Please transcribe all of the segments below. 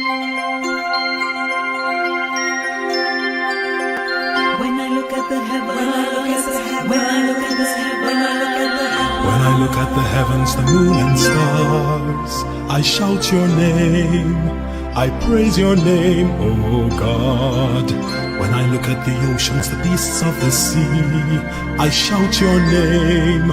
When I look at the heavens, when I look at the heavens, when I look at the heavens, when I look at the heavens, the moon and stars, I shout your name, I praise your name, oh God. When I look at the oceans, the beasts of the sea, I shout your name,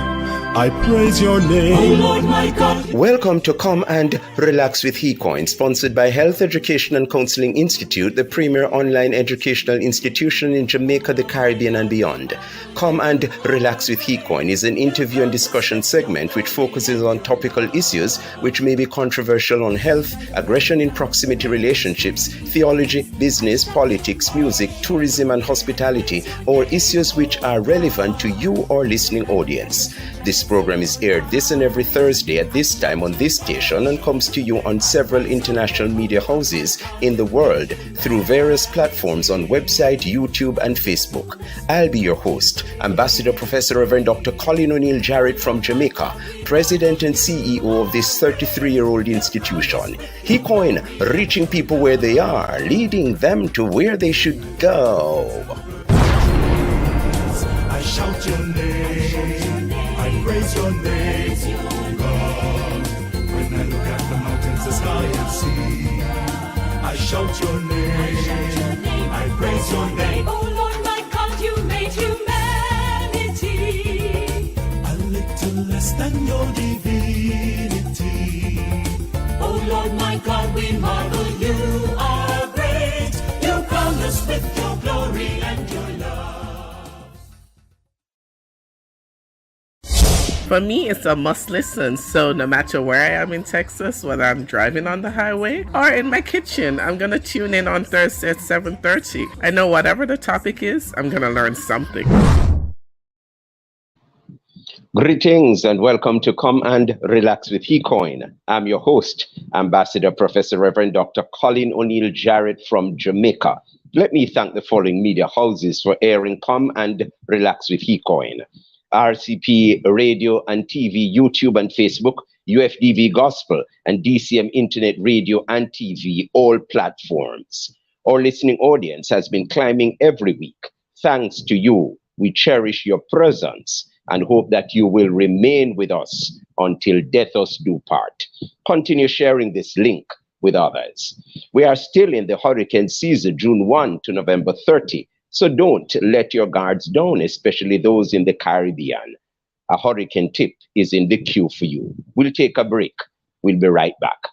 I praise your name, oh Lord my God. Welcome to Come and Relax with HeCoin, sponsored by Health Education and Counseling Institute, the premier online educational institution in Jamaica, the Caribbean and beyond. Come and Relax with HeCoin is an interview and discussion segment which focuses on topical issues which may be controversial on health, aggression in proximity relationships, theology, business, politics, music, tourism and hospitality, or issues which are relevant to you or listening audience. This program is aired this and every Thursday at this time on this station and comes to you on several international media houses in the world through various platforms on website, YouTube, and Facebook. I'll be your host, Ambassador Professor Reverend Dr. Colin O'Neill Jarrett from Jamaica, President and CEO of this 33-year-old institution. HeCoin, reaching people where they are, leading them to where they should go. I shout your name, I praise your name, oh God. When I look at the mountains, the sky and sea, I shout your name, I praise your name. Oh Lord my God, you made humanity A little less than your divinity. Oh Lord my God, we marvel, you are great. You crown us with your glory and your love. For me, it's a must listen, so no matter where I am in Texas, whether I'm driving on the highway or in my kitchen, I'm going to tune in on Thursday at 7:30. I know whatever the topic is, I'm going to learn something. Greetings and welcome to Come and Relax with HeCoin. I'm your host, Ambassador Professor Reverend Dr. Colin O'Neill Jarrett from Jamaica. Let me thank the following media houses for airing Come and Relax with HeCoin: RCP Radio and TV, YouTube and Facebook, UFDV Gospel, and DCM Internet Radio and TV, all platforms. Our listening audience has been climbing every week. Thanks to you, we cherish your presence and hope that you will remain with us until death us do part. Continue sharing this link with others. We are still in the hurricane season, June 1 to November 30. So don't let your guards down, especially those in the Caribbean. A hurricane tip is in the queue for you. We'll take a break. We'll be right back.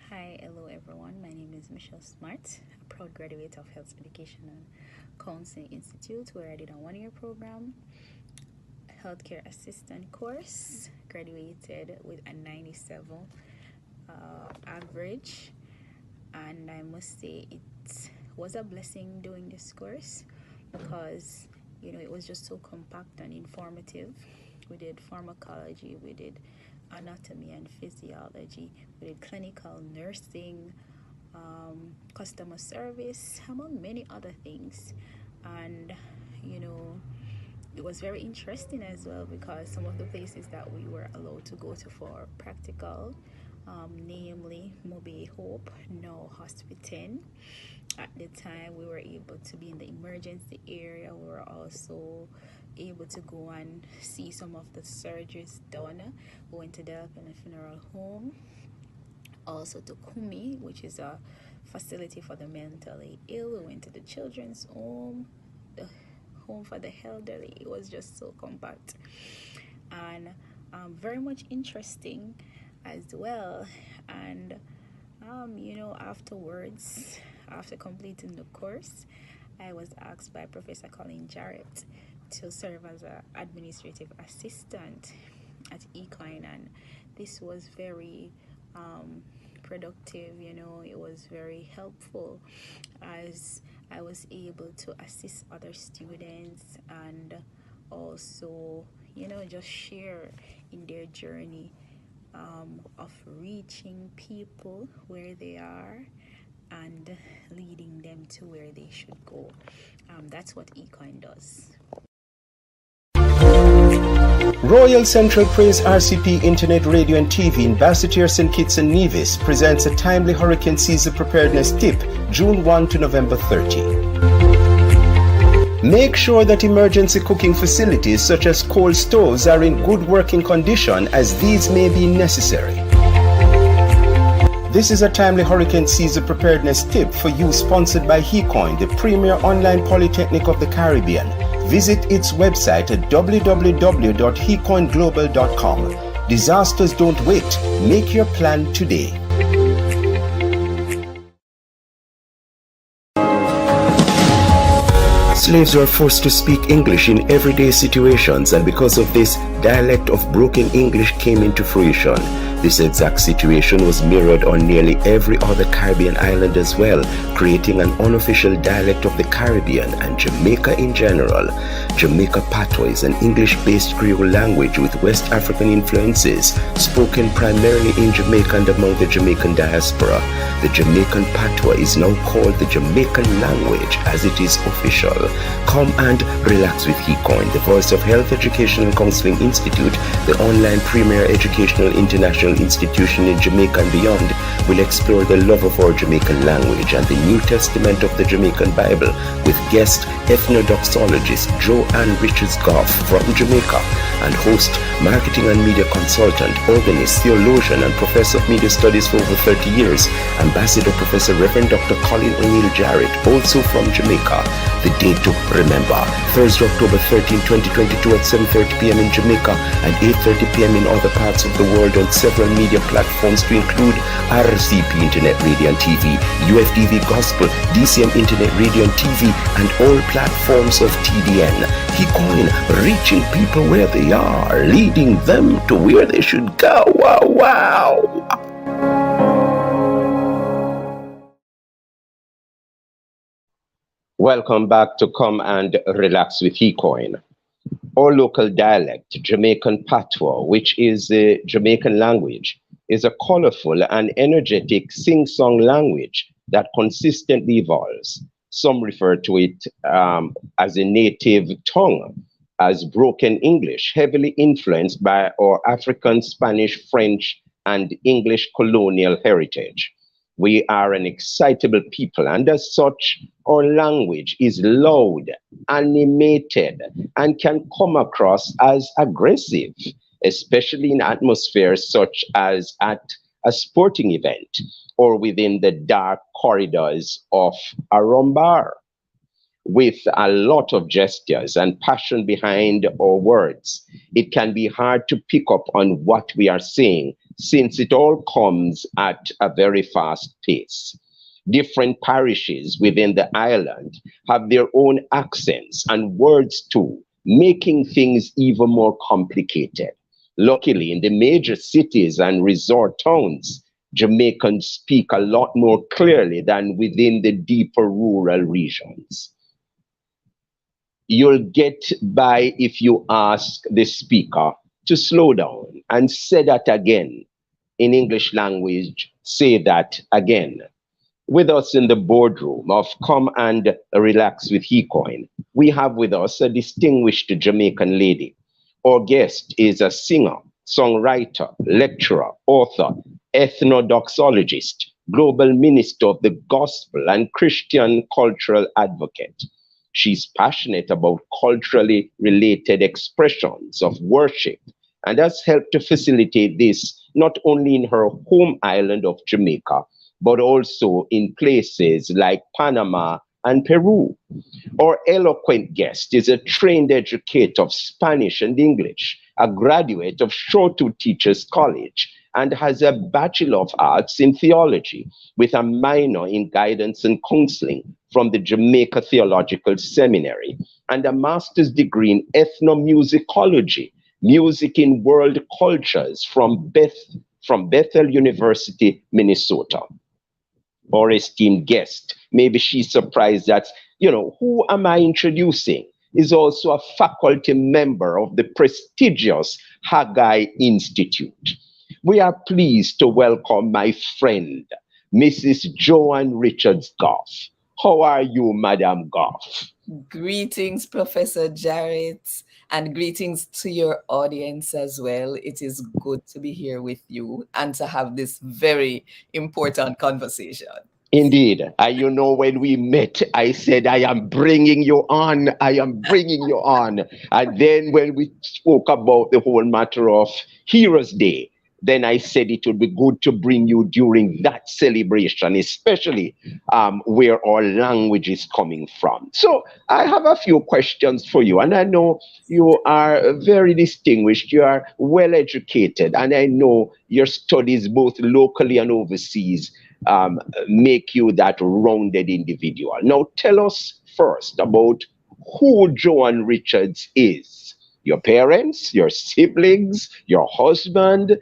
Hi, hello everyone. My name is Michelle Smart, a proud graduate of Health Education and Counseling Institute, where I did a one-year program, healthcare assistant course, graduated with a 97 average. And I must say it was a blessing doing this course because, you know, it was just so compact and informative. We did pharmacology, we did anatomy and physiology, we did clinical nursing, customer service, among many other things. And, you know, it was very interesting as well because some of the places that we were allowed to go to for practical, namely Mobe Hope, now Hospital. At the time, we were able to be in the emergency area. We were also able to go and see some of the surgeries done. We went to the Funeral Home, also to Kumi, which is a facility for the mentally ill. We went to the children's home, the home for the elderly. It was just so compact and very much interesting as well. And you know, afterwards, after completing the course, I was asked by Professor Colin Jarrett to serve as an administrative assistant at HeCoin, and this was very productive. You know, it was very helpful as I was able to assist other students and also, you know, just share in their journey of reaching people where they are and leading them to where they should go. That's what HeCoin does. Royal Central Praise RCP Internet Radio and TV in Basseterre, St. Kitts and Nevis presents a timely hurricane season preparedness tip, June 1 to November 30. Make sure that emergency cooking facilities such as coal stoves are in good working condition, as these may be necessary. This is a timely hurricane season preparedness tip for you, sponsored by HeCoin, the premier online polytechnic of the Caribbean. Visit its website at www.hecoinglobal.com. Disasters don't wait. Make your plan today. Slaves were forced to speak English in everyday situations, and because of this, dialect of broken English came into fruition. This exact situation was mirrored on nearly every other Caribbean island as well, creating an unofficial dialect of the Caribbean and Jamaica in general. Jamaica Patois is an English-based Creole language with West African influences, spoken primarily in Jamaica and among the Jamaican diaspora. The Jamaican Patois is now called the Jamaican language, as it is official. Come and relax with HeCoin, the voice of Health Education and Counseling Institute, the online premier educational international institution in Jamaica and beyond. Will explore the love of our Jamaican language and the New Testament of the Jamaican Bible with guest ethnodoxologist Joanne Richards-Goff from Jamaica, and host, marketing and media consultant, organist, theologian, and professor of media studies for over 30 years, Ambassador Professor Reverend Dr. Colin O'Neill Jarrett, also from Jamaica. The date to remember, Thursday, October 13, 2022 at 7:30 p.m. in Jamaica and 8:30 p.m. in other parts of the world on several media platforms to include RCP Internet Radio and TV, UFDV Gospel, DCM Internet Radio and TV, and all platforms of TDN. HeCoin, reaching people where they are, leading them to where they should go. Wow, wow. Welcome back to Come and Relax with HeCoin. Our local dialect, Jamaican Patois, which is the Jamaican language, is a colorful and energetic sing-song language that consistently evolves. Some refer to it as a native tongue, as broken English, heavily influenced by our African, Spanish, French, and English colonial heritage. We are an excitable people, and as such, our language is loud, animated, and can come across as aggressive, especially in atmospheres such as at a sporting event or within the dark corridors of a rum bar. With a lot of gestures and passion behind our words, it can be hard to pick up on what we are saying, since it all comes at a very fast pace. Different parishes within the island have their own accents and words too, making things even more complicated. Luckily, in the major cities and resort towns, Jamaicans speak a lot more clearly than within the deeper rural regions. You'll get by if you ask the speaker to slow down and say that again. In English language, say that again. With us in the boardroom of Come and Relax with HeCoin, we have with us a distinguished Jamaican lady. Our guest is a singer, songwriter, lecturer, author, ethnodoxologist, global minister of the gospel, and Christian cultural advocate. She's passionate about culturally related expressions of worship and has helped to facilitate this not only in her home island of Jamaica, but also in places like Panama and Peru. Our eloquent guest is a trained educator of Spanish and English, a graduate of Shoto Teachers College, and has a Bachelor of Arts in Theology with a minor in Guidance and Counseling from the Jamaica Theological Seminary, and a master's degree in ethnomusicology, music in world cultures from Bethel University, Minnesota. Our esteemed guest, maybe she's surprised that, who am I introducing, is also a faculty member of the prestigious Haggai Institute. We are pleased to welcome my friend, Mrs. Joanne Richards-Goff. How are you, Madam Goff? Greetings, Professor Jarrett. And greetings to your audience as well. It is good to be here with you and to have this very important conversation. Indeed. You know, when we met, I said, I am bringing you on. I am bringing you on. And then when we spoke about the whole matter of Heroes Day, then I said it would be good to bring you during that celebration, especially where our language is coming from. So I have a few questions for you. And I know you are very distinguished. You are well educated. And I know your studies, both locally and overseas, um, make you that rounded individual. Now, tell us first about who Joan Richards is. Your parents, your siblings, your husband.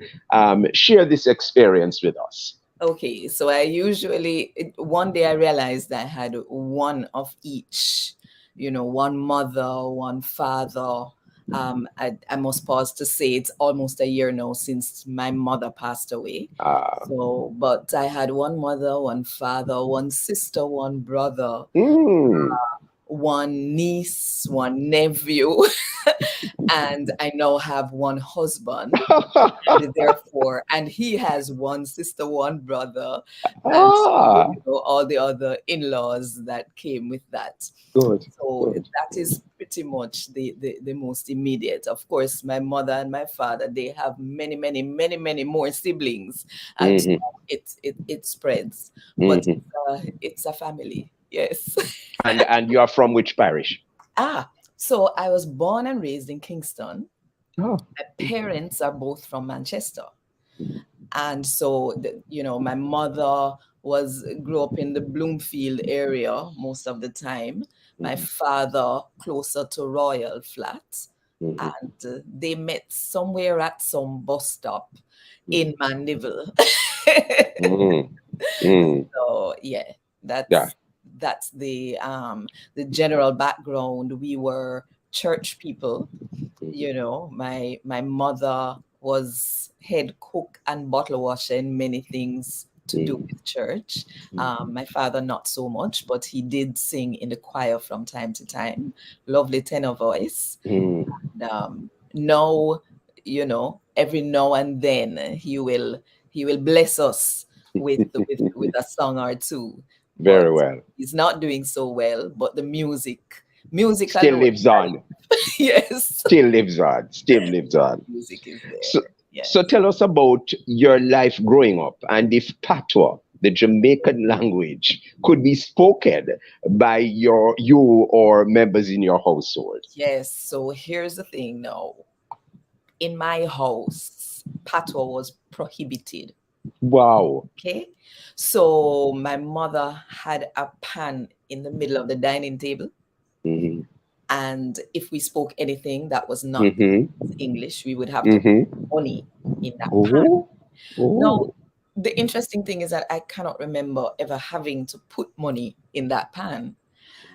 Share this experience with us. Okay, so one day I realized I had one of each, one mother, one father. I must pause to say it's almost a year now since my mother passed away. So, but I had one mother, one father, one sister, one brother, Mm. one niece, one nephew, and I now have one husband. And therefore, and he has one sister, one brother, and so, Ah, all the other in-laws that came with that. good, So good. that is pretty much the most immediate. Of course, my mother and my father, they have many, many, many, many more siblings, and so Mhm, it spreads. But mhm. it's a family, yes. And you are from which parish? So I was born and raised in Kingston. Oh. My parents are both from Manchester. And so, my mother grew up in the Bloomfield area most of the time. My father closer to Royal Flat. Mhm. And they met somewhere at some bus stop in Mandeville. Mm, mm. So yeah, Yeah. that's the general background. We were church people. My mother was head cook and bottle washer in many things to do Mm, with church. My father not so much, but he did sing in the choir from time to time. Lovely tenor voice. mm. And, now, every now and then he will bless us with a song or two. Very But well. he's not doing so well. But the music Still alone, lives on. yes, Still lives on. Still lives on. music is So, there. so Yes. tell us about your life growing up and if Patois, the Jamaican language, could be spoken by you or members in your household. Yes. So here's the thing now. In my house, patois was prohibited. Wow. Okay. So my mother had a pan in the middle of the dining table. Mm-hmm. And if we spoke anything that was not Mm-hmm. English, we would have to put Mm-hmm. money in that pan. Oh. Now, Oh. the interesting thing is that I cannot remember ever having to put money in that pan.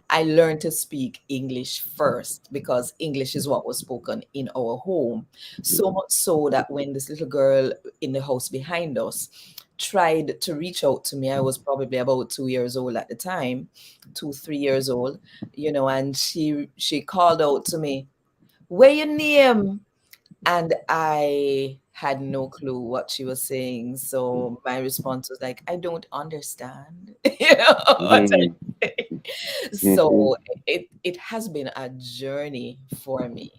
I learned to speak English first because English is what was spoken in our home. So much so that when this little girl in the house behind us tried to reach out to me, I was probably about 2 years old at the time, 2, 3 years old, and she called out to me, "Where your name?" And I had no clue what she was saying. So my response was like, "I don't understand." What Mm-hmm. I say. Mm-hmm. So it has been a journey for me.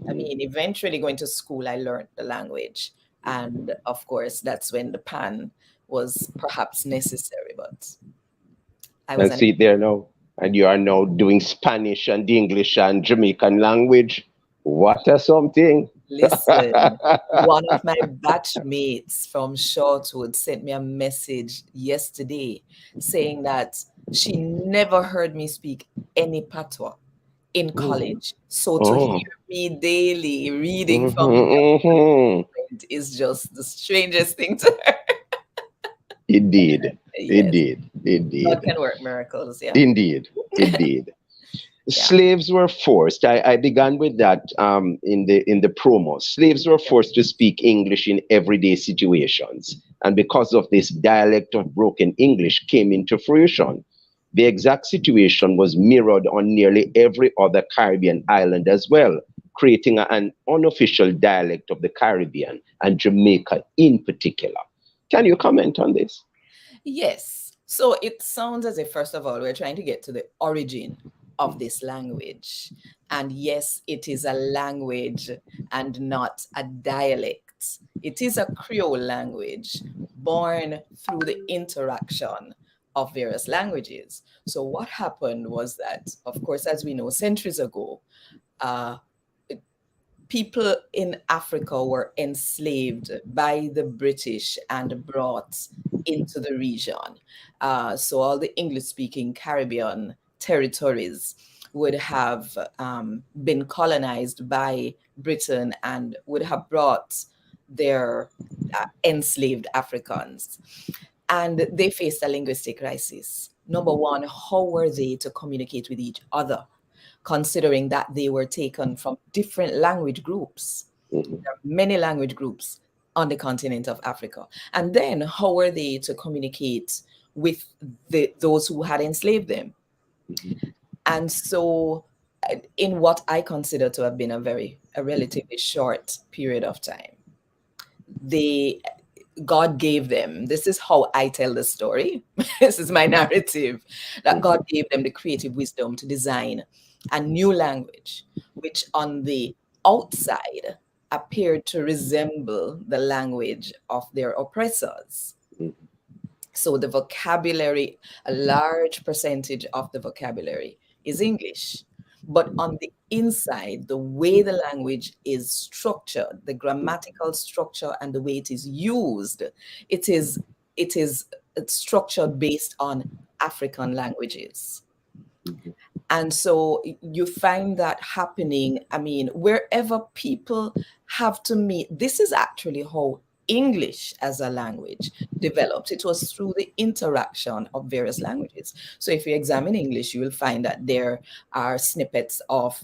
I mean, eventually going to school, I learned the language. And of course, that's when the pan was perhaps necessary, but I was And an see there now. And you are now doing Spanish and English and Jamaican language. What a something. listen. One of my batchmates from Shortwood sent me a message yesterday saying that she never heard me speak any patois in Mm. college. So to Oh. hear me daily reading from the Mm-hmm, mm-hmm. document is just the strangest thing to her. Indeed. Yes, Indeed. God Indeed. can work miracles. Yeah. Indeed. Indeed. Yeah. Slaves were forced. I began with that in the promo. Slaves were forced to speak English in everyday situations, and because of this, dialect of broken English came into fruition. The exact situation was mirrored on nearly every other Caribbean island as well. creating an unofficial dialect of the Caribbean and Jamaica in particular. Can you comment on this? Yes. So it sounds as if, first of all, we're trying to get to the origin of this language. And yes, it is a language and not a dialect. It is a Creole language born through the interaction of various languages. So what happened was that, of course, as we know, centuries ago, uh, people in Africa were enslaved by the British and brought into the region. So all the English-speaking Caribbean territories would have been colonized by Britain and would have brought their enslaved Africans. And they faced a linguistic crisis. Number one, how were they to communicate with each other, considering that they were taken from different language groups? There are many language groups on the continent of Africa. And then how were they to communicate with those who had enslaved them? And so in what I consider to have been a relatively short period of time, God gave them, this is how I tell the story, this is my narrative, that God gave them the creative wisdom to design a new language, which on the outside appeared to resemble the language of their oppressors. So the vocabulary, a large percentage of the vocabulary is English. But on the inside, the way the language is structured, the grammatical structure and the way it is used, it's structured based on African languages. And so you find that happening, I mean, wherever people have to meet. This is actually how English as a language developed. It was through the interaction of various languages. So if you examine English, you will find that there are snippets of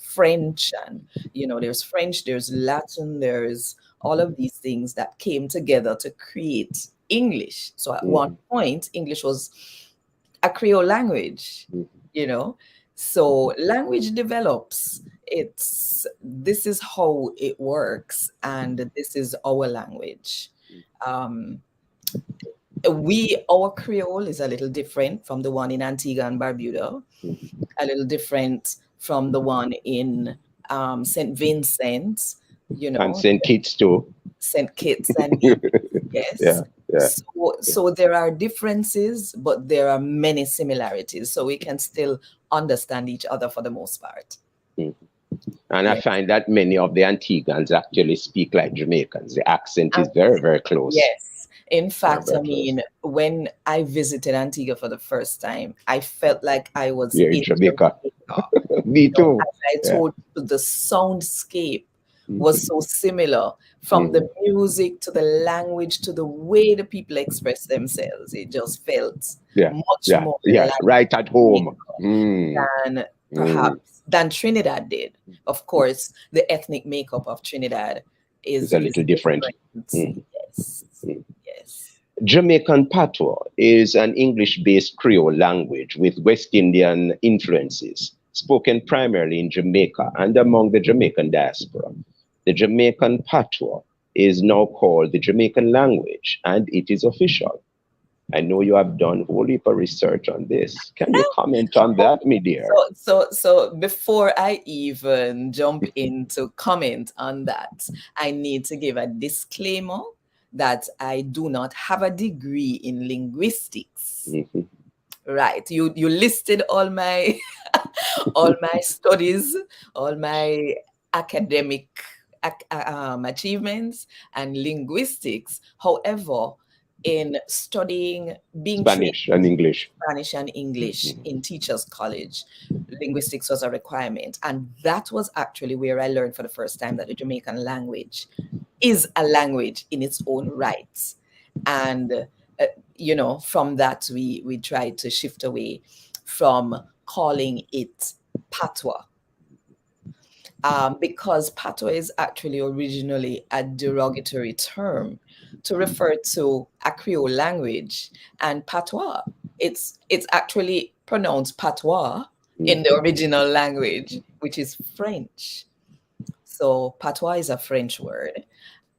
French, and there's French, there's Latin, there's all of these things that came together to create English. So at one point, English was a Creole language, So language develops. This is how it works, and this is our language. Our Creole is a little different from the one in Antigua and Barbuda, a little different from the one in St. Vincent, and St. Kitts too. St. Kitts and yes. Yeah. So there are differences, but there are many similarities. So we can still understand each other for the most part. And I find that many of the Antiguans actually speak like Jamaicans. The accent is very, very close. Yes. In fact, I mean, when I visited Antigua for the first time, I felt like I was in Jamaica. Me too. As I told you, the soundscape was so similar, from the music to the language to the way the people express themselves. It just felt much more like right at home than perhaps than Trinidad did. Of course, the ethnic makeup of Trinidad is a little different. Yes. Jamaican Patois is an English-based Creole language with West Indian influences, spoken primarily in Jamaica and among the Jamaican diaspora. The Jamaican Patois is now called the Jamaican language, and it is official. I know you have done a whole heap of research on this. Can you comment on that, my dear? So before I even jump in to comment on that, I need to give a disclaimer that I do not have a degree in linguistics. Right. You listed all my all my studies, all my academic achievements and linguistics. However, in studying Spanish and English in Teachers College, linguistics was a requirement. And that was actually where I learned for the first time that the Jamaican language is a language in its own right. And, from that, we tried to shift away from calling it patois. Because patois is actually originally a derogatory term to refer to a Creole language, and patois, it's actually pronounced patois in the original language, which is French. So patois is a French word,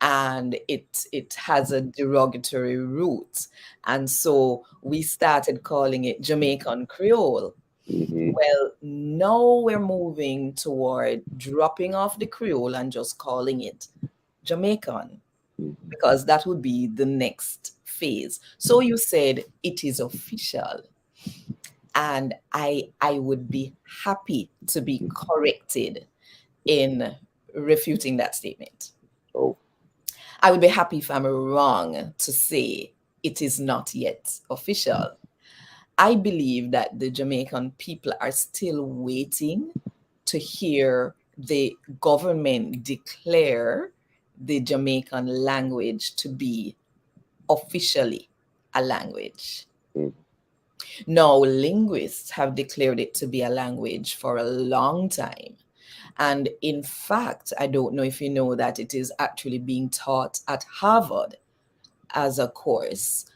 and it has a derogatory root. And so we started calling it Jamaican Creole. Well, now we're moving toward dropping off the Creole and just calling it Jamaican, because that would be the next phase. So you said it is official, and I would be happy to be corrected in refuting that statement. Oh. I would be happy if I'm wrong to say it is not yet official. I believe that the Jamaican people are still waiting to hear the government declare the Jamaican language to be officially a language. Now, linguists have declared it to be a language for a long time. And in fact, I don't know if you know that it is actually being taught at Harvard as a course.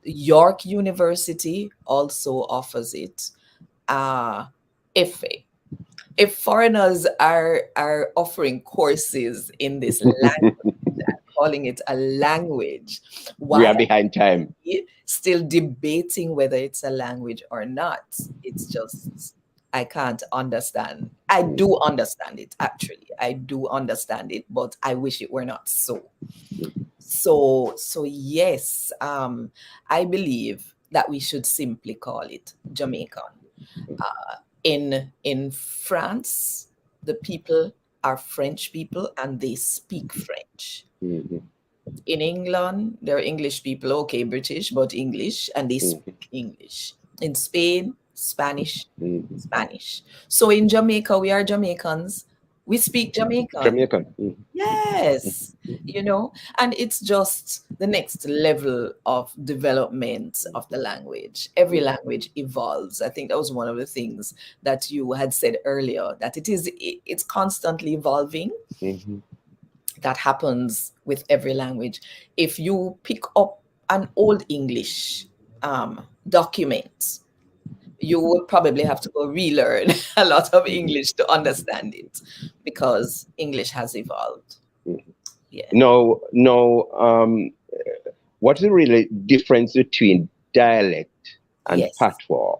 York University also offers it. If foreigners are offering courses in this language, calling it a language, We why are behind time. still debating whether it's a language or not? It's just, I can't understand. I do understand it, actually. I do understand it, but I wish it were not so. So yes, I believe that we should simply call it Jamaican. In France, the people are French people and they speak French. In England, they're English people, okay, British, but English, and they speak English. In Spain, Spanish, Spanish. So in Jamaica, we are Jamaicans. We speak Jamaican. Jamaican. Yes, and it's just the next level of development of the language. Every language evolves. I think that was one of the things that you had said earlier, that it's constantly evolving. That happens with every language. If you pick up an old English document, you would probably have to go relearn a lot of English to understand it, because English has evolved. Yeah. No. What's the really difference between dialect and patois?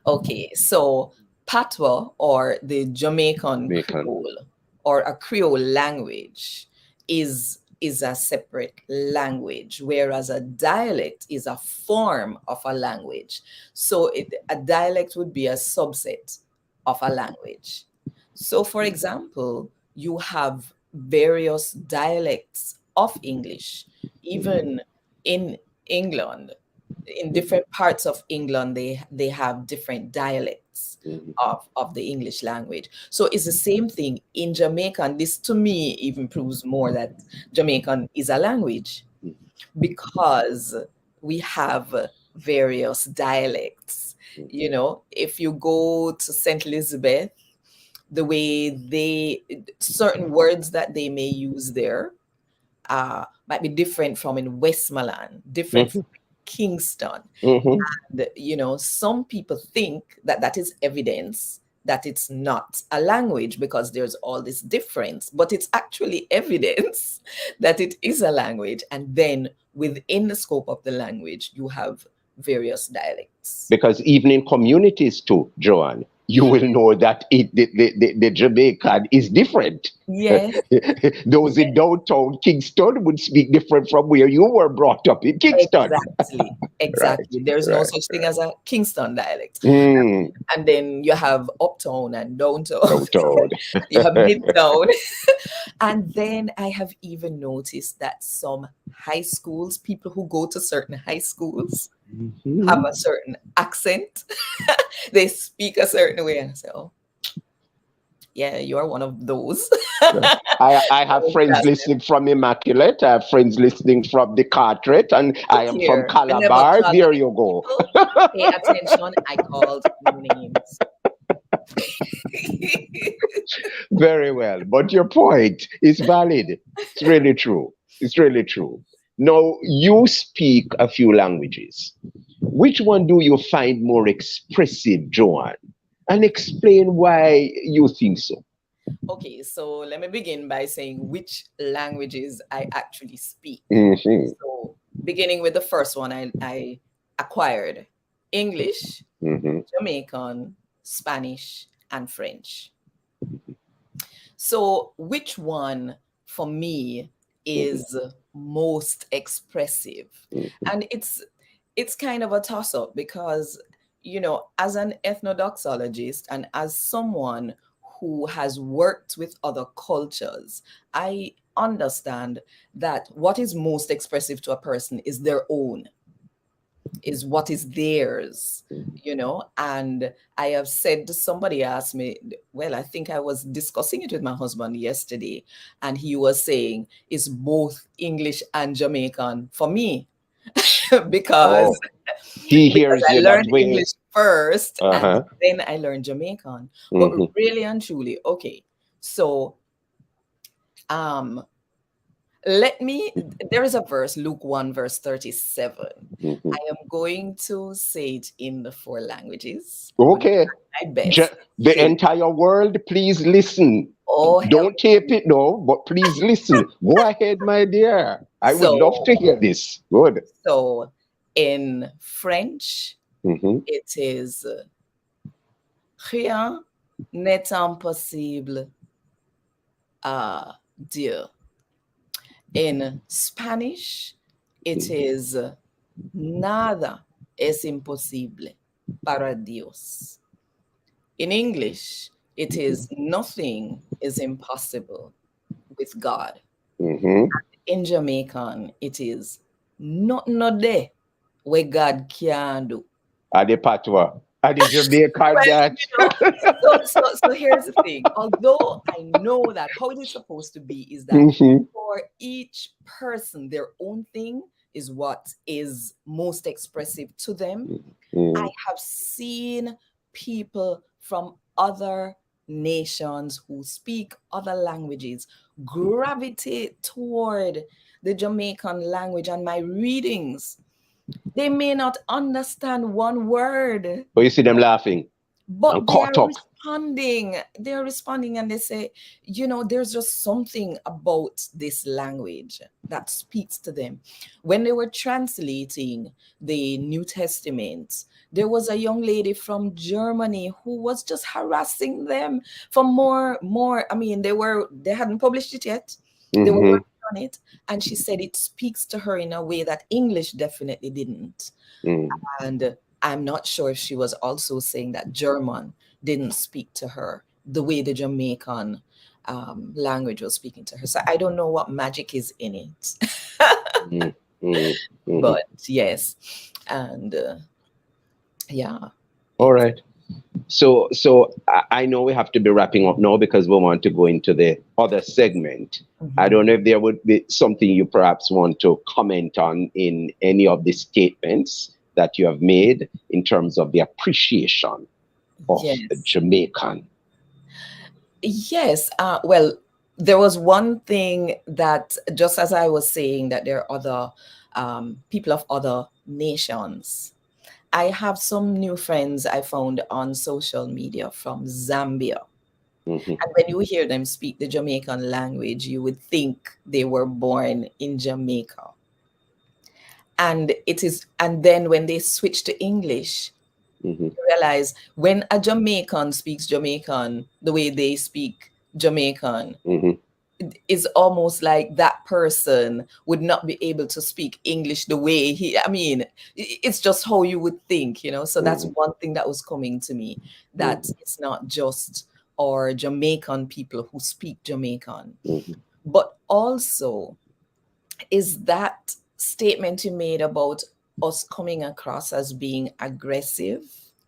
Okay, so patois, or the Jamaican Creole, or a Creole language, is a separate language, whereas a dialect is a form of a language. So a dialect would be a subset of a language. So for example, you have various dialects of English. Even in England, in different parts of England, they have different dialects of the English language. So it's the same thing in Jamaican. This to me even proves more that Jamaican is a language, because we have various dialects. If you go to St. Elizabeth, the way certain words that they may use there might be different from in Westmoreland, different from Kingston. And some people think that is evidence that it's not a language, because there's all this difference, but it's actually evidence that it is a language. And then within the scope of the language, you have various dialects. Because even in communities too, Joanne, you will know that the Jamaican is different. Yes. Those in downtown Kingston would speak different from where you were brought up in Kingston. Exactly. There's no such thing as a Kingston dialect. And then you have uptown and downtown. You have midtown. And then I have even noticed that some high schools, people who go to certain high schools, have a certain accent. They speak a certain way, and I say, oh, yeah, you are one of those. I have friends listening from Immaculate. I have friends listening from the Carteret, and I am from Calabar. There you go. Pay attention. I called names. Very well. But your point is valid. It's really true. It's really true. Now, you speak a few languages. Which one do you find more expressive, Joanne? And explain why you think so. Okay, so let me begin by saying which languages I actually speak. Mhm, So, beginning with the first one, I acquired English, mhm. Jamaican, Spanish, and French. So, which one for me is most expressive? And it's kind of a toss up because, as an ethnodoxologist and as someone who has worked with other cultures, I understand that what is most expressive to a person is their own, is what is theirs, and I have said, somebody asked me, well, I think I was discussing it with my husband yesterday, and he was saying it's both English and Jamaican for me. because Oh, he because hears I you that learned way. English first and Uh-huh. then I learned Jamaican. But Mhm, really and truly, okay, so um let me, there is a verse, Luke 1, verse 37. mhm. I am going to say it in the four languages. I'm going to Okay. try my best. The Here we entire world, please listen. go. Help Don't tape me. it though, but please listen. Go ahead, my dear. I would love So, to hear this. Good. so in French, Mhm. it is rien n'est impossible à Dieu. In Spanish, it is nada es imposible para Dios. In English, it is nothing is impossible with God. Mhm. In Jamaican, it is nothing no there where God can do. Adi patwa. Adi Jamaica Well, that. so here's the thing. Although I know that how it is supposed to be is that Mhm. for each person, their own thing is what is most expressive to them. I Mhm. have seen people from other nations who speak other languages gravitate toward the Jamaican language, and my readings, they may not understand one word, But you see them laughing and but they caught are up. responding. They're responding and they say, there's just something about this language that speaks to them. When they were translating the New Testament, there was a young lady from Germany who was just harassing them for more. I mean, they hadn't published it yet. They were Mhm. working on it, and she said it speaks to her in a way that English definitely didn't. Mhm. And I'm not sure if she was also saying that German didn't speak to her the way the Jamaican language was speaking to her. So I don't know what magic is in it. Mhm. Mhm. Mhm. But yes. And yeah, All it's right. So I know we have to be wrapping up now because we want to go into the other segment. I mhm. don't know if there would be something you perhaps want to comment on in any of the statements that you have made in terms of the appreciation of the Yes. Jamaican. Yes. Well, there was one thing that, just as I was saying, that there are other people of other nations. I have some new friends I found on social media from Zambia. Mhm. And when you hear them speak the Jamaican language, you would think they were born in Jamaica. And then when they switch to English, Mhm. you realize when a Jamaican speaks Jamaican the way they speak Jamaican, Mhm. is almost like that person would not be able to speak English the way I mean, it's just how you would think. So that's Mhm. one thing that was coming to me, that Mhm. it's not just our Jamaican people who speak Jamaican, Mhm. but also is that statement you made about us coming across as being aggressive.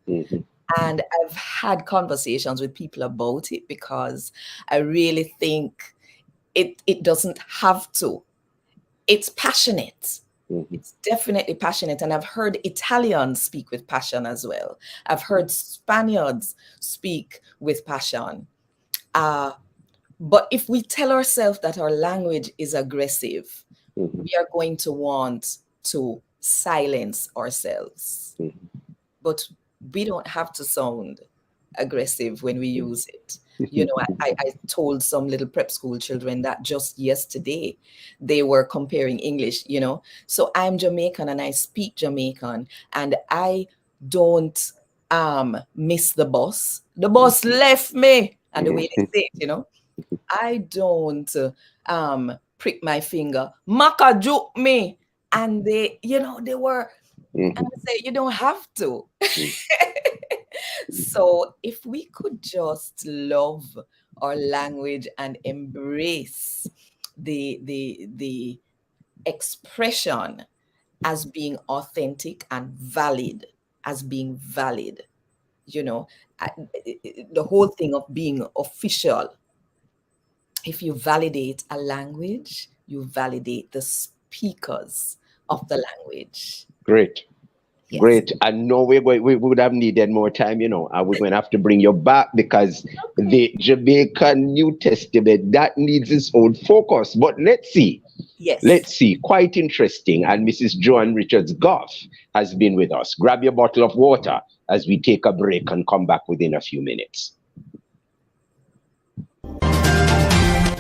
Mhm. And I've had conversations with people about it because I really think it doesn't have to. It's passionate. Mhm. It's definitely passionate. And I've heard Italians speak with passion as well. I've heard Spaniards speak with passion. Uh, but if we tell ourselves that our language is aggressive, Mhm. we are going to want to silence ourselves. Mhm. But we don't have to sound aggressive when we use it. You know, I told some little prep school children that just yesterday they were comparing English, you know. So I'm Jamaican and I speak Jamaican, and I don't miss the bus. The bus left me. And the way they say it, you know, I don't prick my finger. Maka juke me. And they, you know, they were, and I say, you don't have to. So if we could just love our language and embrace the expression as being authentic and valid, as being valid, you know, the whole thing of being official. If you validate a language, you validate the speakers of the language. Great. Yes. Great. I know we would have needed more time, you know, and we're going to have to bring you back because the Jamaican New Testament, that needs its own focus. But let's see. Yes. Let's see. Quite interesting. And Mrs. Joan Richards Goff has been with us. Grab your bottle of water as we take a break and come back within a few minutes.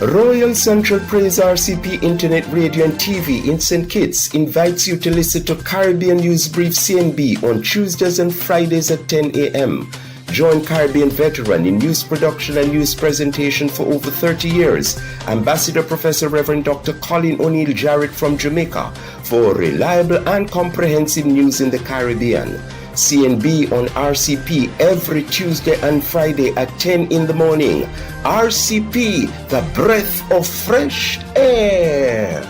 Royal Central Praise RCP Internet Radio and TV in St. Kitts invites you to listen to Caribbean News Brief CNB on Tuesdays and Fridays at 10 a.m. Join Caribbean veteran in news production and news presentation for over 30 years, Ambassador Professor Reverend Dr. Colin O'Neill Jarrett from Jamaica, for reliable and comprehensive news in the Caribbean. CNB on RCP every Tuesday and Friday at 10 in the morning. RCP, the breath of fresh air.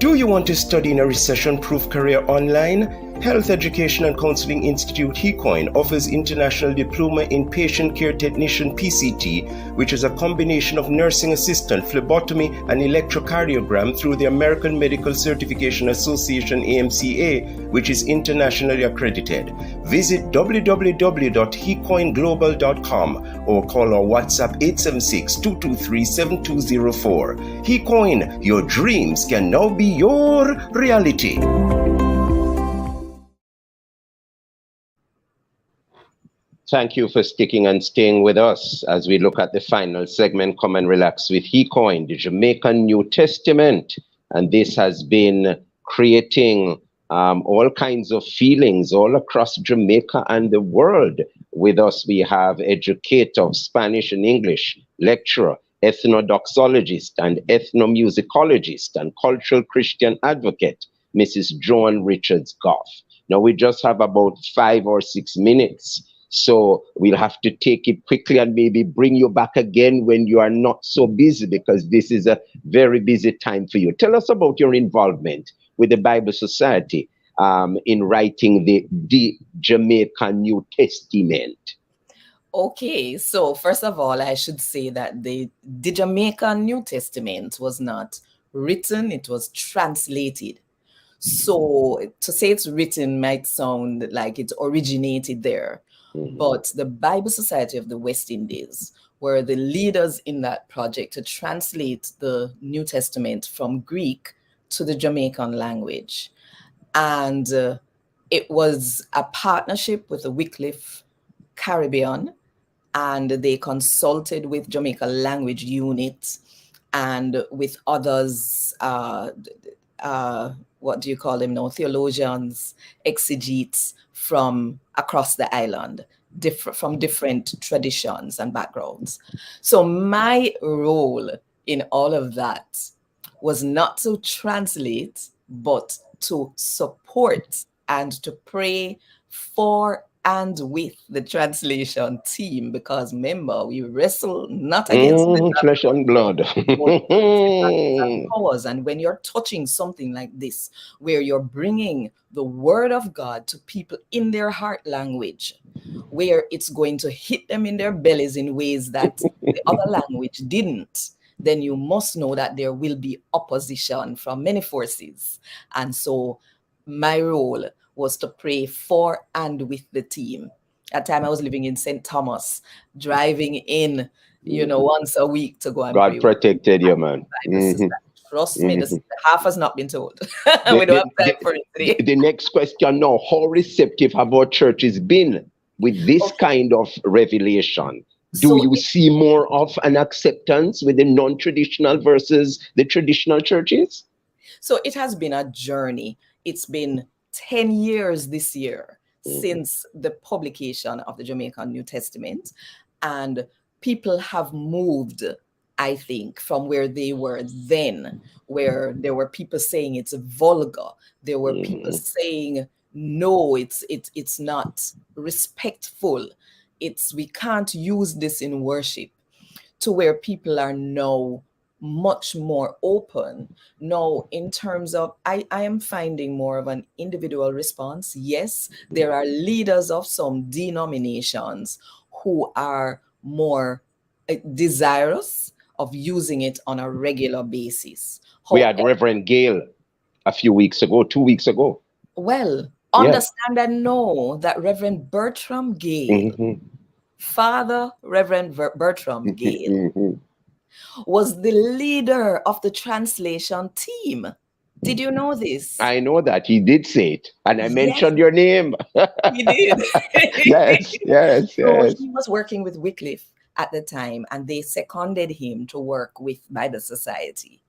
Do you want to study in a recession-proof career online? Health Education and Counseling Institute HECOIN offers International Diploma in Patient Care Technician PCT, which is a combination of nursing assistant, phlebotomy, and electrocardiogram through the American Medical Certification Association AMCA, which is internationally accredited. Visit www.hecoinglobal.com or call our WhatsApp 876-223-7204. HECOIN, your dreams can now be your reality. Thank you for sticking and staying with us as we look at the final segment, Come and Relax with HECOIN, the Jamaican New Testament. And this has been creating all kinds of feelings all across Jamaica and the world. With us, we have educator of Spanish and English, lecturer, ethnodoxologist, and ethnomusicologist, and cultural Christian advocate, Mrs. Joan Richards Goff. Now, we just have about 5 or 6 minutes. So we'll have to take it quickly and maybe bring you back again when you are not so busy, because this is a very busy time for you. Tell us about your involvement with the Bible Society in writing the Jamaican New Testament. Okay, so first of all, I should say that the Jamaican New Testament was not written, it was translated. So to say it's written might sound like it originated there. But the Bible Society of the West Indies were the leaders in that project to translate the New Testament from Greek to the Jamaican language. And it was a partnership with the Wycliffe Caribbean, and they consulted with Jamaica Language Unit and with others, what do you call them now, theologians, exegetes from across the island, from different traditions and backgrounds. So my role in all of that was not to translate, but to support and to pray for and with the translation team, because remember, we wrestle not against flesh and blood. powers. And when you're touching something like this, where you're bringing the word of God to people in their heart language, where it's going to hit them in their bellies in ways that the other language didn't, then you must know that there will be opposition from many forces. And so my role was to pray for and with the team. At the time I was living in St. Thomas, driving in, once a week to go and God pray. protected you, man. Trust me, the half has not been told. We don't have time for it today. The next question now, how receptive have our churches been with this kind of revelation? Do you see more of an acceptance with the non-traditional versus the traditional churches? So it has been a journey. It's been 10 years this year since the publication of the Jamaican New Testament, and people have moved, I think, from where they were then, where there were people saying it's vulgar. There were people saying, no, it's not respectful. We can't use this in worship, to where people are now much more open. Now, in terms of, I am finding more of an individual response. Yes, there are leaders of some denominations who are more desirous of using it on a regular basis. We had Reverend Gale a few weeks ago, 2 weeks ago. Well, understand and know that Reverend Bertram Gale, Father Reverend Bertram Gale, was the leader of the translation team. Did you know this? I know that. He did say it. And I mentioned your name. He did. Yes. So he was working with Wycliffe at the time, and they seconded him to work with Bible Society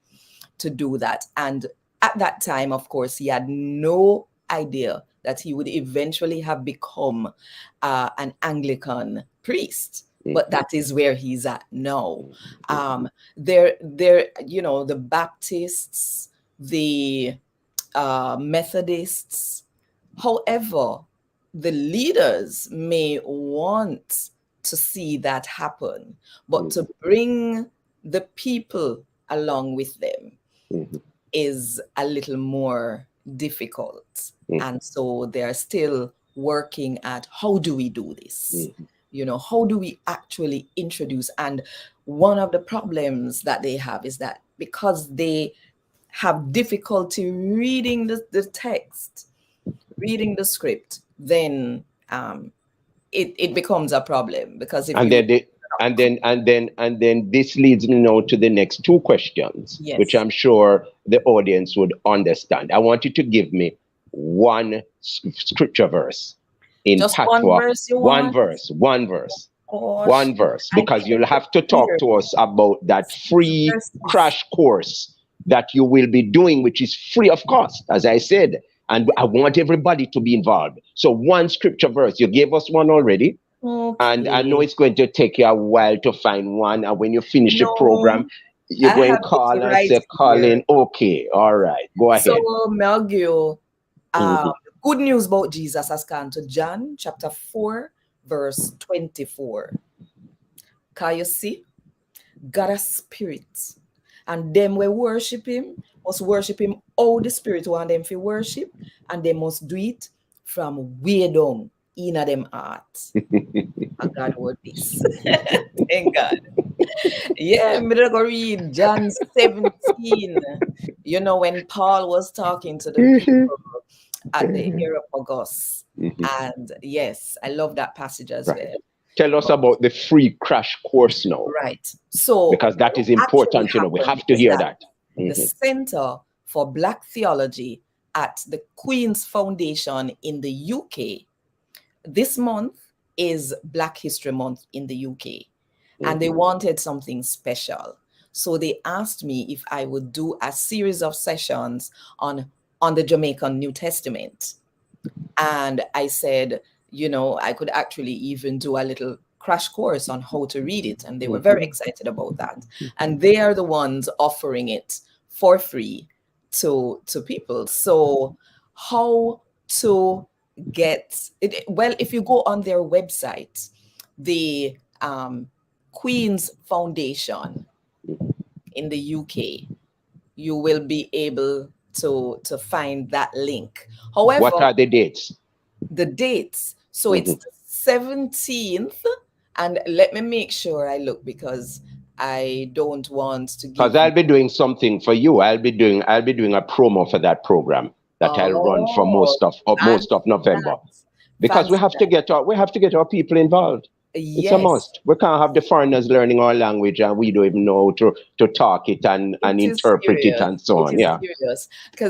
to do that. And at that time, of course, he had no idea that he would eventually have become an Anglican priest. But that is where he's at now. The Baptists, the Methodists, however, the leaders may want to see that happen, but to bring the people along with them is a little more difficult. And so they're still working at, how do we do this? How do we actually introduce? And one of the problems that they have is that because they have difficulty reading the text, reading the script, then it becomes a problem. Because then this leads me now to the next two questions, which I'm sure the audience would understand. I want you to give me one scripture verse. In just Patois, one verse, because you'll have to talk to us about that free crash course that you will be doing, which is free of cost, as I said, and I want everybody to be involved. So one scripture verse, you gave us one already, and I know it's going to take you a while to find one, and when you finish the program, you're going to call and say, Colin, okay, all right, go ahead. So, Melgio, good news about Jesus has come to John chapter 4, verse 24. Can you see? God a spirit. And them we worship him must worship him how the spirit want them to worship. And they must do it from way down in them hearts. And God word this. Thank God. Yeah, I'm going to read John 17. When Paul was talking to the people at the Areopagus. And yes, I love that passage as well. Tell us about the free crash course now. Right. So, because that is important, we have to hear that. The Center for Black Theology at the Queen's Foundation in the UK, this month is Black History Month in the UK. And they wanted something special. So they asked me if I would do a series of sessions on the Jamaican New Testament. And I said, I could actually even do a little crash course on how to read it. And they were very excited about that. And they are the ones offering it for free to people. So how to get it? Well, if you go on their website, the Queen's Foundation in the UK, you will be able to find that link. However, what are the dates? The dates. So it's the 17th, and let me make sure I look, because I don't want to give. Because I'll be doing something for you. I'll be doing a promo for that program that I'll run for most of November. Because we have to get our people involved. Yes. It's a must. We can't have the foreigners learning our language and we don't even know how to talk it and interpret it and so on. Yeah.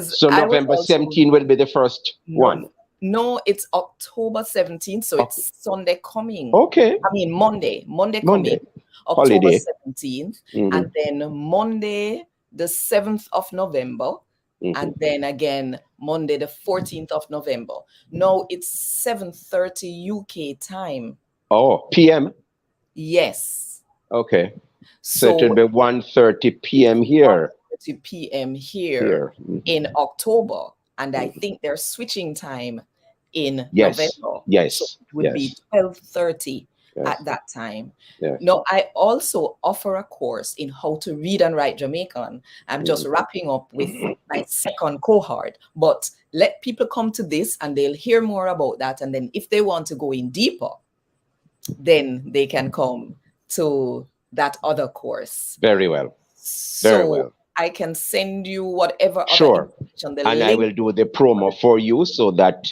So November 17 will be the first one. No, it's October 17th, so it's Sunday coming. Okay. I mean Monday coming, October Holiday. 17th, and then Monday the 7th of November, and then again Monday the 14th of November. No, it's 7:30 UK time. Oh, PM? Yes. Okay. So it will be 1:30 PM here. 1:30 PM here in October. And I think they're switching time in November. Yes. So it would be 12:30 at that time. Yes. Now, I also offer a course in how to read and write Jamaican. I'm just wrapping up with my second cohort. But let people come to this and they'll hear more about that. And then if they want to go in deeper, then they can come to that other course. Very well. Very well. I can send you whatever Sure. other And I will do the promo for you so that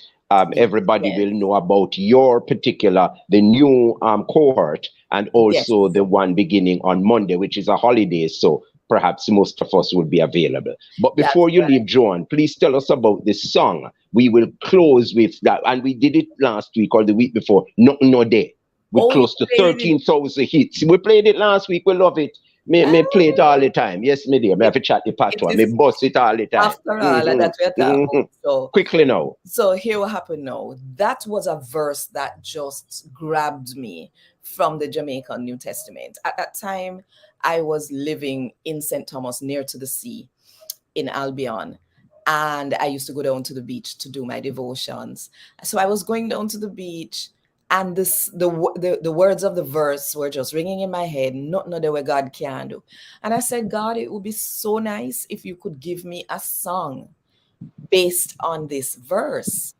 everybody will know about your particular, the new cohort, and also the one beginning on Monday, which is a holiday. So perhaps most of us will be available. But before you leave, Joan, please tell us about this song. We will close with that. And we did it last week or the week before. No Day. We're close to 13,000 hits. We played it last week. We love it. Me play it all the time. Yes, me dear. Me have to chat the patois. Me bust it all the time. After all, that we're talking about. So quickly now. So here what happened now. That was a verse that just grabbed me from the Jamaican New Testament. At that time, I was living in St. Thomas, near to the sea, in Albion. And I used to go down to the beach to do my devotions. So I was going down to the beach, and the words of the verse were just ringing in my head, not know what God can do. And I said, God, it would be so nice if you could give me a song based on this verse.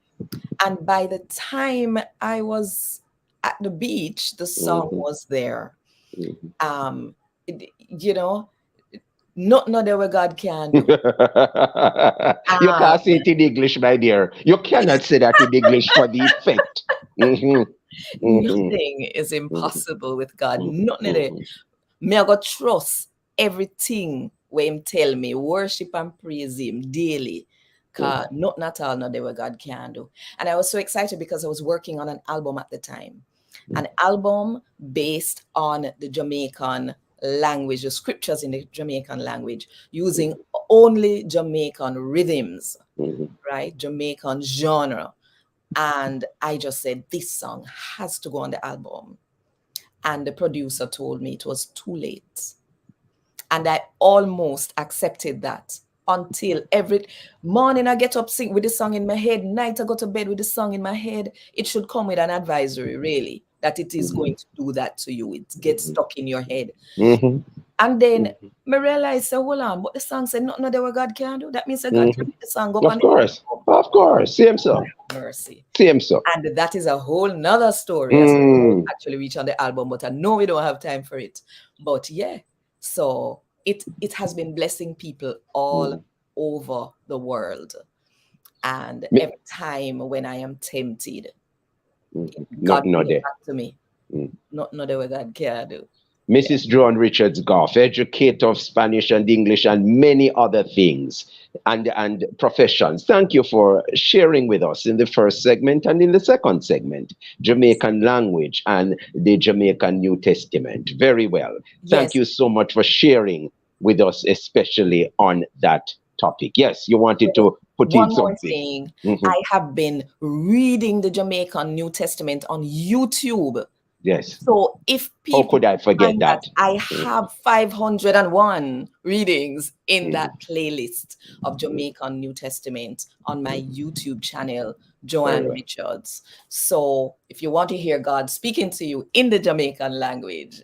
And by the time I was at the beach, the song was there. Not know what God can do. You can't say it in English, my dear. You cannot say that in English for the effect. Nothing is impossible with God. Nothing there. Me I go trust everything when him tell me, worship and praise him daily. Cause nothing at all not there what God can do. And I was so excited because I was working on an album at the time. An album based on the Jamaican language, the scriptures in the Jamaican language, using only Jamaican rhythms, right? Jamaican genre. And I just said, this song has to go on the album. And the producer told me it was too late. And I almost accepted that until every morning I get up, sing with the song in my head, night I go to bed with the song in my head. It should come with an advisory, really, that it is going to do that to you. It gets stuck in your head. And then I realized, hold on, but the song said, nothing that God can do. That means that God can make the song go on. Of course. Same so. Mercy. Same so. And that is a whole nother story. As we actually reach on the album, but I know we don't have time for it. But yeah, so it has been blessing people all over the world. And every time when I am tempted, God brings it back to me. Not know what God can do. Mrs. Joan Richards Goff, educator of Spanish and English and many other things and professions. Thank you for sharing with us in the first segment and in the second segment, Jamaican language and the Jamaican New Testament. Very well. Thank you so much for sharing with us, especially on that topic. Yes, you wanted to put in One more something. thing, Mhm. I have been reading the Jamaican New Testament on YouTube. Yes. So if How people could I forget find that? I have 501 readings in that Mhm. playlist of Jamaican New Testament on my YouTube channel, Very Joanne well. Richards. So if you want to hear God speaking to you in the Jamaican language,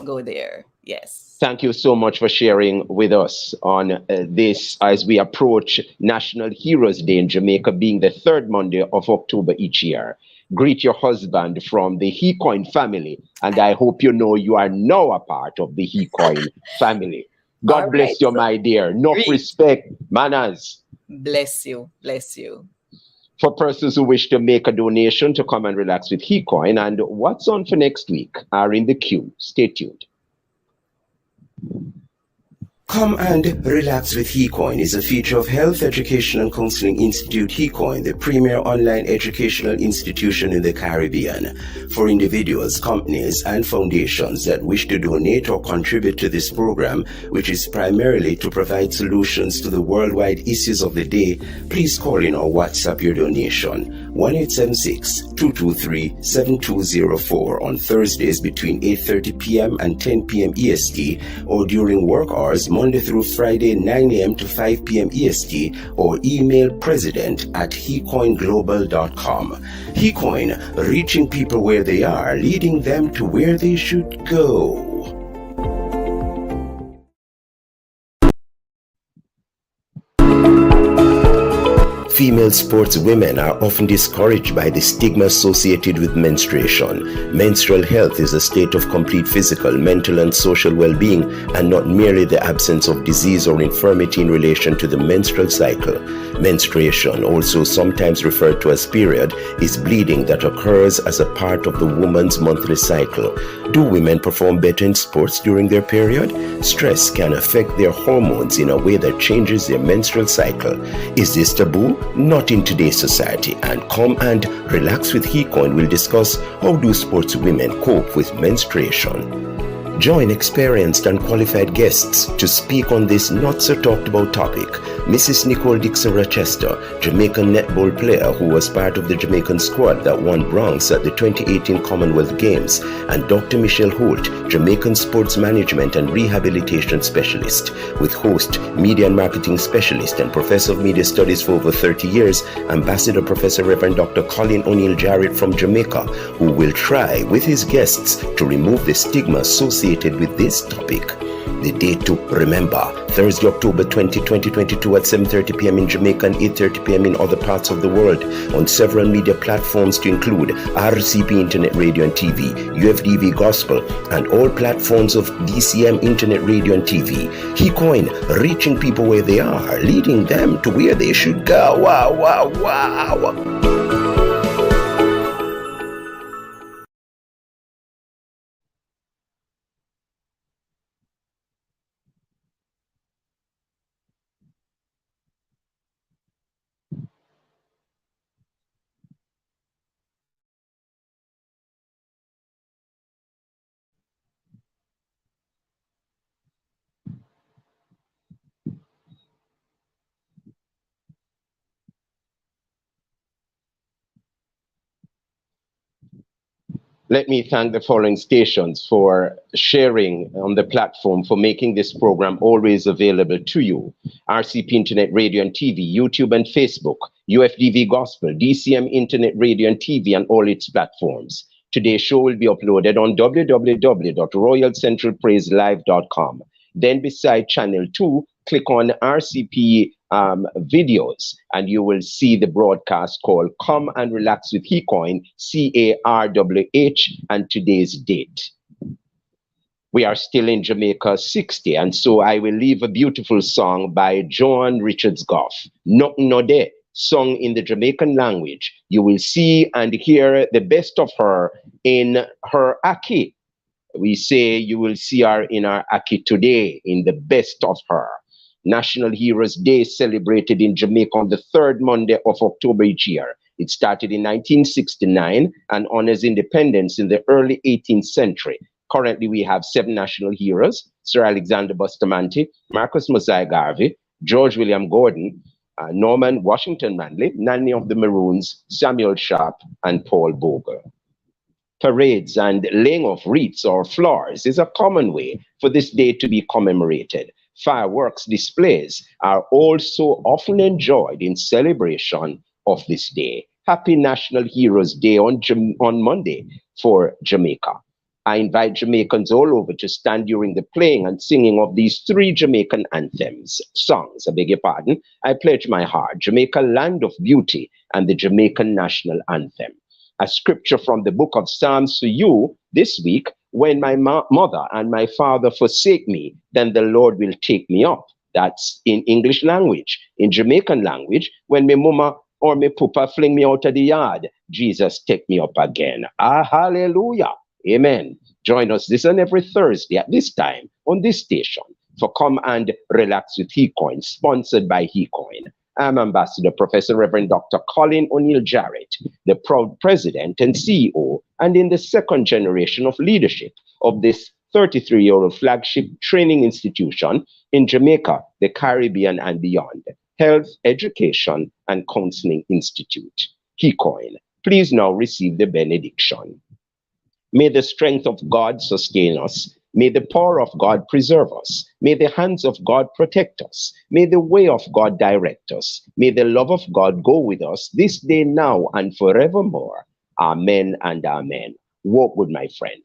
go there. Yes. Thank you so much for sharing with us on this as we approach National Heroes Day in Jamaica, being the third Monday of October each year. Greet your husband from the Hecoin family, and I hope you know you are now a part of the Hecoin family. All God right. bless you, So my dear. Enough great. respect, manners. Bless you. Bless you. For persons who wish to make a donation to come and relax with Hecoin, and what's on for next week are in the queue. Stay tuned. Come and Relax with HeCoin is a feature of Health Education and Counseling Institute HeCoin, the premier online educational institution in the Caribbean. For individuals, companies, and foundations that wish to donate or contribute to this program, which is primarily to provide solutions to the worldwide issues of the day, please call in or WhatsApp your donation. 1-876-223-7204 on Thursdays between 8:30 p.m. and 10 p.m. EST, or during work hours Monday through Friday 9 a.m. to 5 p.m. EST, or email president@hecoinglobal.com. HeCoin, reaching people where they are, leading them to where they should go. Female sports women are often discouraged by the stigma associated with menstruation. Menstrual health is a state of complete physical, mental, and social well-being, and not merely the absence of disease or infirmity in relation to the menstrual cycle. Menstruation, also sometimes referred to as period, is bleeding that occurs as a part of the woman's monthly cycle. Do women perform better in sports during their period? Stress can affect their hormones in a way that changes their menstrual cycle. Is this taboo? Not in today's society. And Come and Relax with HeCoin will discuss how do sports women cope with menstruation. Join experienced and qualified guests to speak on this not so talked about topic. Mrs. Nicole Dixon Rochester, Jamaican netball player who was part of the Jamaican squad that won bronze at the 2018 Commonwealth Games, and Dr. Michelle Holt, Jamaican sports management and rehabilitation specialist, with host, media and marketing specialist and professor of media studies for over 30 years, Ambassador Professor Reverend Dr. Colin O'Neill Jarrett from Jamaica, who will try with his guests to remove the stigma associated with this topic. The date to remember, Thursday, October 20, 2022 at 7:30 p.m. in Jamaica and 8:30 p.m. in other parts of the world on several media platforms to include RCP Internet Radio and TV, UFDV Gospel, and all platforms of DCM Internet Radio and TV. HeCoin, reaching people where they are, leading them to where they should go. Wow, wow, wow. Let me thank the following stations for sharing on the platform, for making this program always available to you. RCP Internet Radio and TV, YouTube and Facebook, UFDV Gospel, DCM Internet Radio and TV, and all its platforms. Today's show will be uploaded on www.royalcentralpraiselive.com. Then beside channel 2, click on RCP videos, and you will see the broadcast called Come and Relax with HeCoin, CARWH, and today's date. We are still in Jamaica 60, and so I will leave a beautiful song by Joan Richards Goff, Nothing No Day, sung in the Jamaican language. You will see and hear the best of her in her Aki. We say you will see her in her Aki today, in the best of her. National Heroes Day celebrated in Jamaica on the third Monday of October each year. It started in 1969 and honors independence in the early 18th century. Currently, we have 7 national heroes: Sir Alexander Bustamante, Marcus Mosiah Garvey, George William Gordon, Norman Washington Manley, Nanny of the Maroons, Samuel Sharp, and Paul Bogle. Parades and laying of wreaths or flowers is a common way for this day to be commemorated. Fireworks displays are also often enjoyed in celebration of this day. Happy National Heroes Day on Monday for Jamaica. I invite Jamaicans all over to stand during the playing and singing of these 3 Jamaican songs, I beg your pardon. I pledge my heart, Jamaica, land of beauty, and the Jamaican national anthem. A scripture from the book of Psalms for you this week: when my mother and my father forsake me, then the Lord will take me up. That's in English language. In Jamaican language, when my mama or my papa fling me out of the yard, Jesus take me up again. Ah, hallelujah. Amen. Join us this and every Thursday at this time on this station for Come and Relax with HeCoin, sponsored by HeCoin. I'm Ambassador Professor Reverend Dr. Colin O'Neill Jarrett, the proud president and CEO, and in the 2nd generation of leadership of this 33-year-old flagship training institution in Jamaica, the Caribbean, and beyond, Health, Education, and Counseling Institute, HeCoin. Please now receive the benediction. May the strength of God sustain us. May the power of God preserve us. May the hands of God protect us. May the way of God direct us. May the love of God go with us this day, now, and forevermore. Amen and amen. Walk with my friend.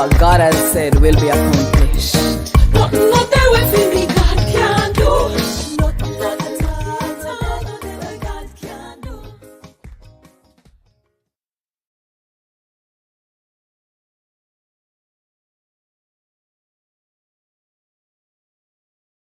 what God has said will be accomplished.